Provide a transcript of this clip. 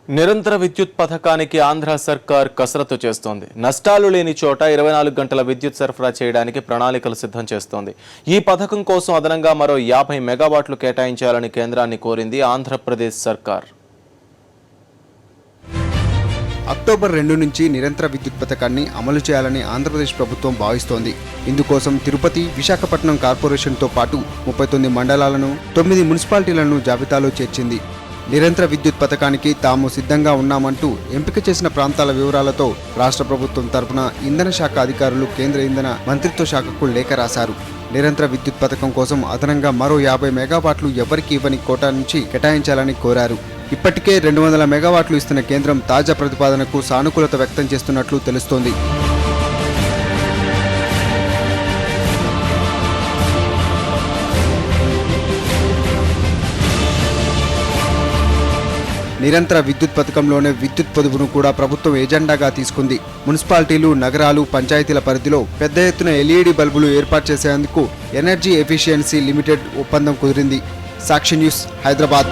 నిరంతర విద్యుత్ పథకానికి ఆంధ్ర సర్కార్ కసరత్తు చేస్తోంది. నష్టాలు లేని చోట 24 గంటల విద్యుత్ సరఫరా చేయడానికి ప్రణాళికలు సిద్ధం చేస్తోంది. ఈ పథకం కోసం అదనంగా మరో 50 మెగావాట్లు కేటాయించాలని కేంద్రాన్ని కోరింది ఆంధ్రప్రదేశ్ సర్కార్. అక్టోబర్ 2 నుంచి నిరంతర విద్యుత్ పథకాన్ని అమలు చేయాలని ఆంధ్రప్రదేశ్ ప్రభుత్వం భావిస్తోంది. ఇందుకోసం తిరుపతి, విశాఖపట్నం కార్పొరేషన్తో పాటు 39 మండలాలను, 9 మున్సిపాలిటీలను జాబితాలో చేర్చింది. నిరంతర విద్యుత్ పథకానికి తాము సిద్ధంగా ఉన్నామంటూ ఎంపిక చేసిన ప్రాంతాల వివరాలతో రాష్ట్ర ప్రభుత్వం తరపున ఇంధన శాఖ అధికారులు కేంద్ర ఇంధన మంత్రిత్వ శాఖకు లేఖ రాశారు. నిరంతర విద్యుత్ పథకం కోసం అదనంగా మరో 50 మెగావాట్లు ఎవరికి ఇవ్వని కోటా నుంచి కేటాయించాలని కోరారు. ఇప్పటికే 200 మెగావాట్లు ఇస్తున్న కేంద్రం తాజా ప్రతిపాదనకు సానుకూలత వ్యక్తం చేస్తున్నట్లు తెలుస్తోంది. నిరంతర విద్యుత్ పథకంలోనే విద్యుత్ పొదుపును కూడా ప్రభుత్వం ఎజెండాగా తీసుకుంది. మున్సిపాలిటీలు, నగరాలు, పంచాయతీల పరిధిలో పెద్ద ఎత్తున LED బల్బులు ఏర్పాటు చేసేందుకు ఎనర్జీ ఎఫిషియన్సీ లిమిటెడ్ ఒప్పందం కుదిరింది. సాక్షి న్యూస్, హైదరాబాద్.